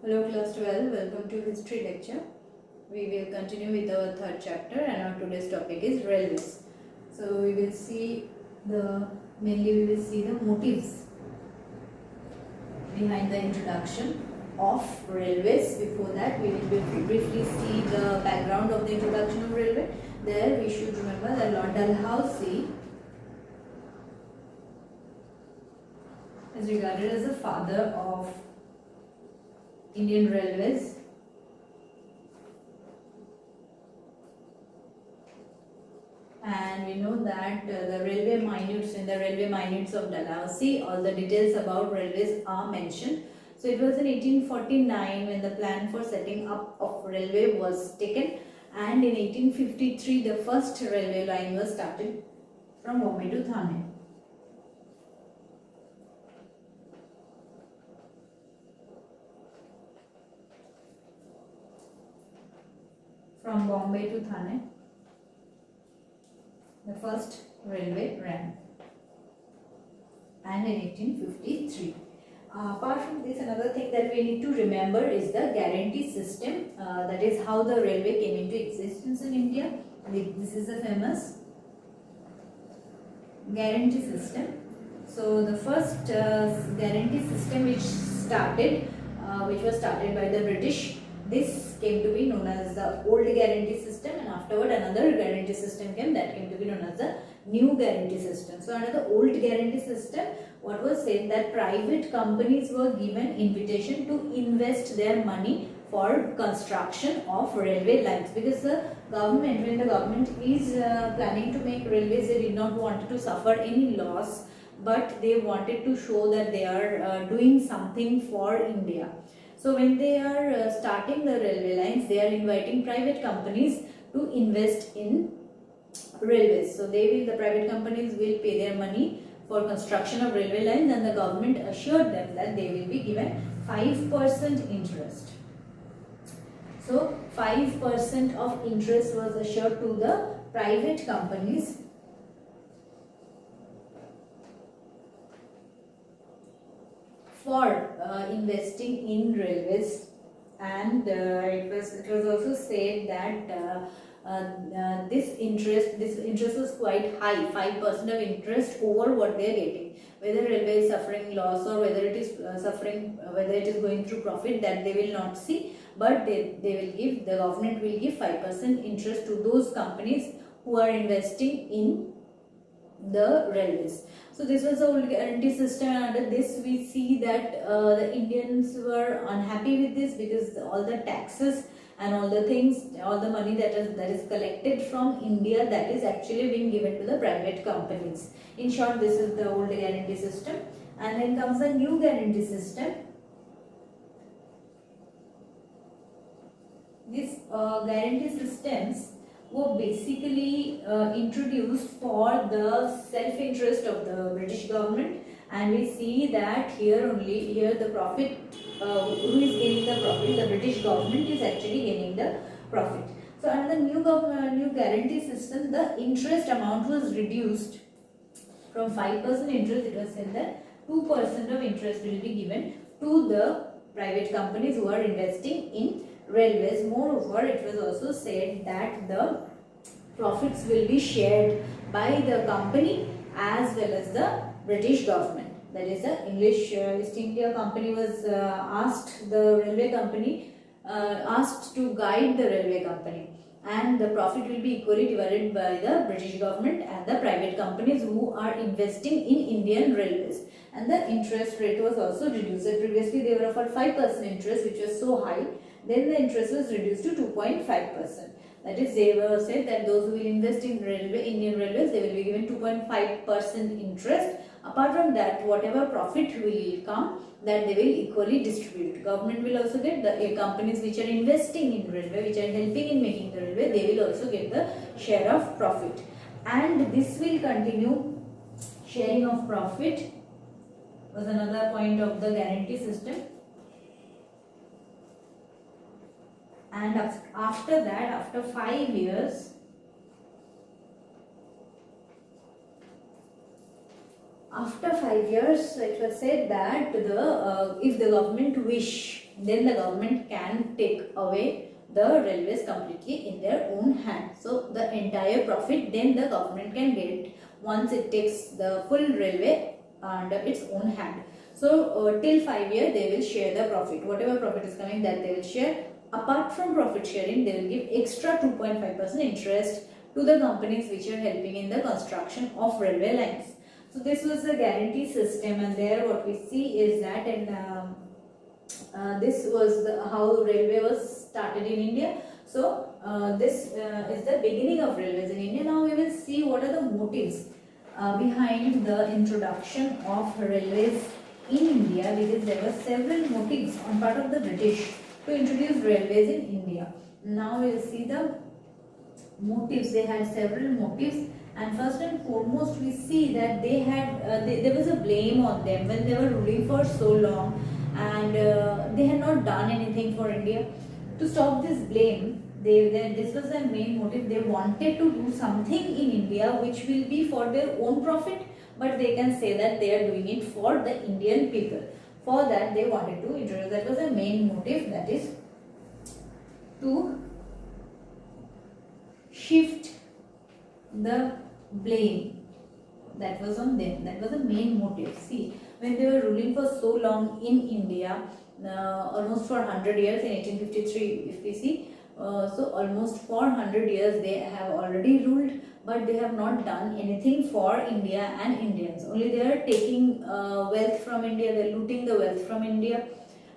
Hello class 12, welcome to history lecture. We will continue with our third chapter and our today's topic is railways. So we will see mainly we will see the motives behind the introduction of railways. Before that we will briefly see the background of the introduction of railway. There we should remember that Lord Dalhousie is regarded as the father of Indian Railways. And we know that the railway minutes, in the railway minutes of Dalhousie, all the details about railways are mentioned. So it was in 1849 when the plan for setting up of railway was taken, and in 1853 the first railway line was started from Bombay to Thane. From Bombay to Thane, the first railway ran, and in 1853. Apart from this, another thing that we need to remember is the guarantee system. That is how the railway came into existence in India. This is the famous guarantee system. So the first guarantee system which was started by the British, this came to be known as the old guarantee system, and afterward another guarantee system came that came to be known as the new guarantee system. So under the old guarantee system, what was said that private companies were given invitation to invest their money for construction of railway lines, because the government, when the government is planning to make railways, they did not want to suffer any loss, but they wanted to show that they are doing something for India. So when they are starting the railway lines, they are inviting private companies to invest in railways. So the private companies will pay their money for construction of railway lines, and the government assured them that they will be given 5% interest. So 5% of interest was assured to the private companies for investing in railways, and it was also said that this interest was quite high, 5% of interest over what they are getting. Whether railway is suffering loss or whether it is whether it is going through profit, that they will not see, but the government will give 5% interest to those companies who are investing in the railways. So this was the old guarantee system, and under this we see that the Indians were unhappy with this, because all the taxes and all the things, all the money that is collected from India, that is actually being given to the private companies. In short, this is the old guarantee system, and then comes the new guarantee system. These guarantee systems were basically introduced for the self-interest of the British government, and we see that here the profit, who is gaining the profit? The British government is actually gaining the profit. So under the new guarantee system, the interest amount was reduced from 5% interest. It was said that 2% of interest will be given to the private companies who are investing in railways. Moreover, it was also said that the profits will be shared by the company as well as the British government. That is, the English East India Company was asked to guide the railway company, and the profit will be equally divided by the British government and the private companies who are investing in Indian railways. And the interest rate was also reduced. Previously they were offered 5% interest, which was so high. Then the interest was reduced to 2.5%. That is, they were said that those who will invest in Indian railways, they will be given 2.5% interest. Apart from that, whatever profit will come, that they will equally distribute. Government will also get, the companies which are investing in railway, which are helping in making the railway, they will also get the share of profit. And this will continue. Sharing of profit was another point of the guarantee system. And after that, after 5 years, it was said that if the government wish then the government can take away the railways completely in their own hand. So the entire profit then the government can get once it takes the full railway under its own hand. So till 5 years they will share the profit. Whatever profit is coming, that they will share. Apart from profit sharing, they will give extra 2.5% interest to the companies which are helping in the construction of railway lines. So this was the guarantee system, and there what we see is that, and this was how railway was started in India. So this is the beginning of railways in India. Now we will see what are the motives behind the introduction of railways in India, because there were several motives on part of the British to introduce railways in India. Now we will see the motives. They had several motives, and first and foremost we see that they had there was a blame on them when they were ruling for so long, and they had not done anything for India. To stop this blame, this was their main motive. They wanted to do something in India which will be for their own profit, but they can say that they are doing it for the Indian people. For that they wanted to introduce, that was the main motive, that is to shift the blame that was on them. That was the main motive. See, when they were ruling for so long in India, almost for 100 years in 1853 if we see, so almost for 100 years they have already ruled, but they have not done anything for India and Indians. Only they are taking wealth from India, they are looting the wealth from India,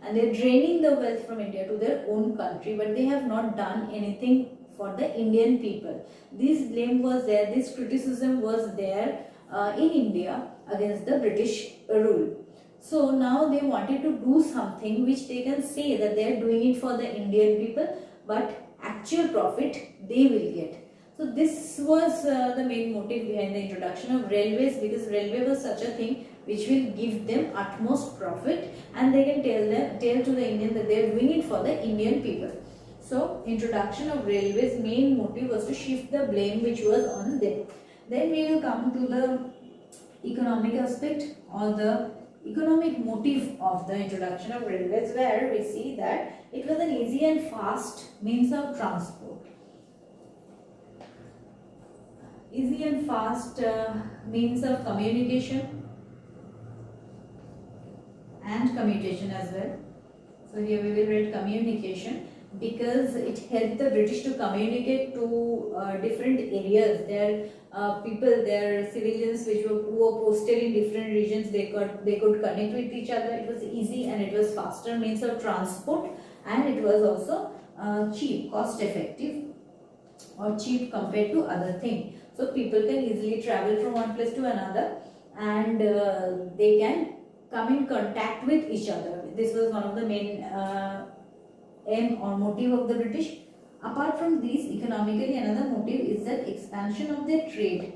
and they are draining the wealth from India to their own country, but they have not done anything for the Indian people. This blame was there, this criticism was there in India against the British rule. So now they wanted to do something which they can say that they are doing it for the Indian people, but actual profit they will get. So this was the main motive behind the introduction of railways, because railway was such a thing which will give them utmost profit, and they can tell to the Indian that they are doing it for the Indian people. So introduction of railways main motive was to shift the blame which was on them. Then we will come to the economic aspect, or the economic motive of the introduction of railways, where we see that it was an easy and fast means of transport. Easy and fast means of communication and commutation as well. So here we will read communication, because it helped the British to communicate to different areas. Their people, their civilians who were posted in different regions, they could connect with each other. It was easy and it was faster means of transport, and it was also cheap, cost effective, or cheap compared to other things. So people can easily travel from one place to another, and they can come in contact with each other. This was one of the main aim or motive of the British. Apart from these, economically another motive is the expansion of their trade.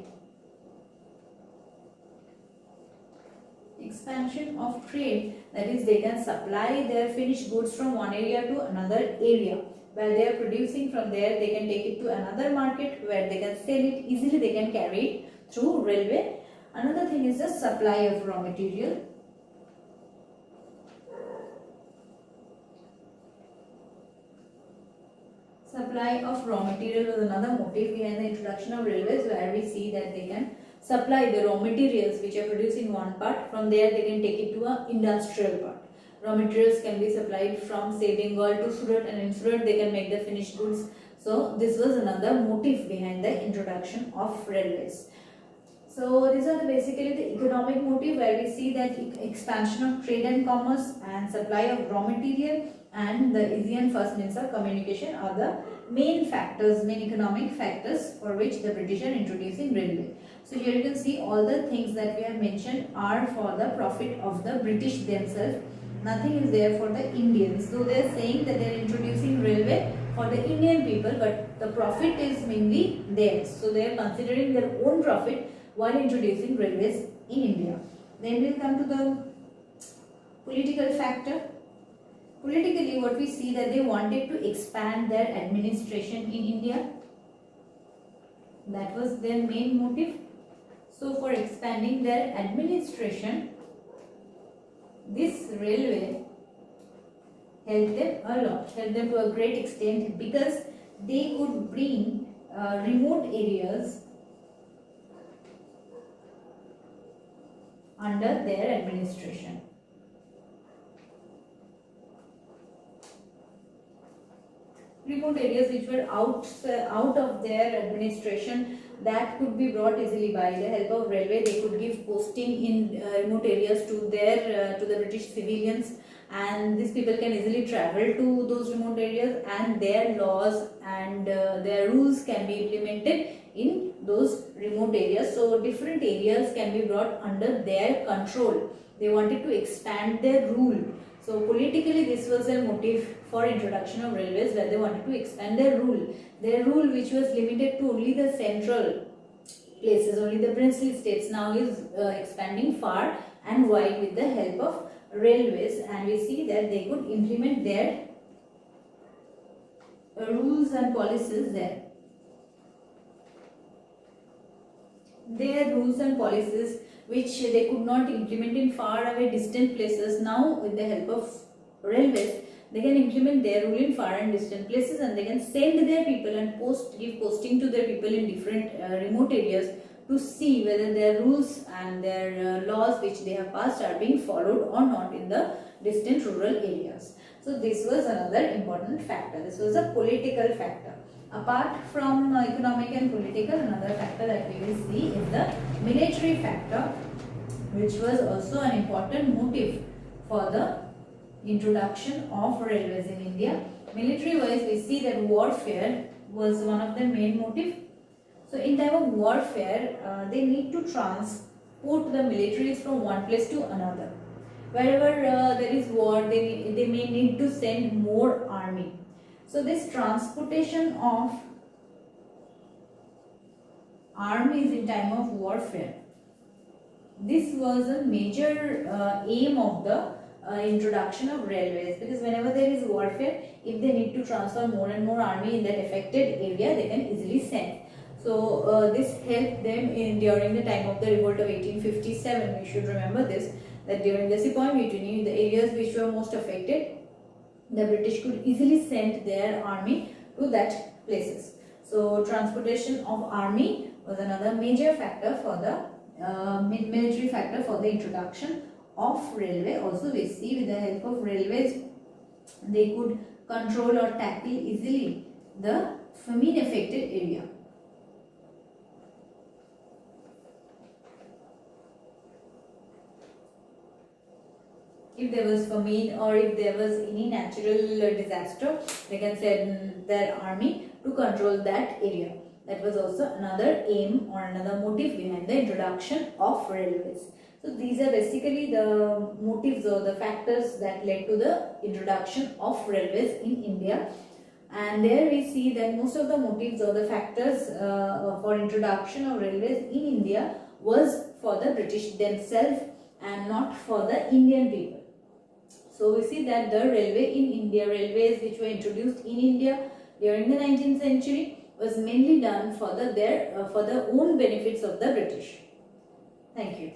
Expansion of trade, that is, they can supply their finished goods from one area to another area. Where they are producing, from there they can take it to another market where they can sell it easily, they can carry it through railway. Another thing is the supply of raw material. Supply of raw material was another motive behind the introduction of railways, where we see that they can supply the raw materials which are produced in one part. From there they can take it to an industrial part. Raw materials can be supplied from, say, Bengal to Surat, and in Surat they can make the finished goods. So this was another motive behind the introduction of railways. So these are basically the economic motive, where we see that expansion of trade and commerce and supply of raw material and the easy and fast means of communication are the main factors, main economic factors for which the British are introducing railway. So here you can see all the things that we have mentioned are for the profit of the British themselves. Nothing is there for the Indians. So they are saying that they are introducing railway for the Indian people, but the profit is mainly theirs. So they are considering their own profit while introducing railways in India. Then we will come to the political factor. Politically, what we see that they wanted to expand their administration in India. That was their main motive. So for expanding their administration, this railway helped them a lot, helped them to a great extent, because they could bring remote areas under their administration. Remote areas which were out of their administration, that could be brought easily by the help of railway. They could give posting in remote areas to the British civilians, and these people can easily travel to those remote areas, and their laws and their rules can be implemented in those remote areas. So different areas can be brought under their control. They wanted to expand their rule. So politically this was a motive for introduction of railways, where they wanted to expand their rule. Their rule, which was limited to only the central places, only the princely states, now is expanding far and wide with the help of railways, and we see that they could implement their rules and policies there. Their rules and policies which they could not implement in far away distant places, now with the help of railways they can implement their rule in far and distant places, and they can send their people and give posting to their people in different remote areas to see whether their rules and their laws which they have passed are being followed or not in the distant rural areas. So this was another important factor. This was a political factor. Apart from economic and political, another factor that we will see is the military factor, which was also an important motive for the introduction of railways in India. Military wise, we see that warfare was one of the main motive. So in time of warfare, they need to transport the militaries from one place to another. Wherever there is war, they may need to send more army. So this transportation of armies in time of warfare, this was a major aim of the introduction of railways, because whenever there is warfare, if they need to transfer more and more army in that affected area, they can easily send. So this helped them during the time of the revolt of 1857. We should remember this, that during the Sepoy Mutiny, the areas which were most affected, the British could easily send their army to that places. So transportation of army was another major factor for the military factor for the introduction of railway. Also we see with the help of railways, they could control or tackle easily the famine affected area. If there was famine or if there was any natural disaster, they can send their army to control that area. That was also another aim or another motive behind the introduction of railways. So these are basically the motives or the factors that led to the introduction of railways in India. And there we see that most of the motives or the factors for introduction of railways in India was for the British themselves and not for the Indian people. So we see that the railway in India, railways which were introduced in India during the 19th century, was mainly done for the own benefits of the British. Thank you.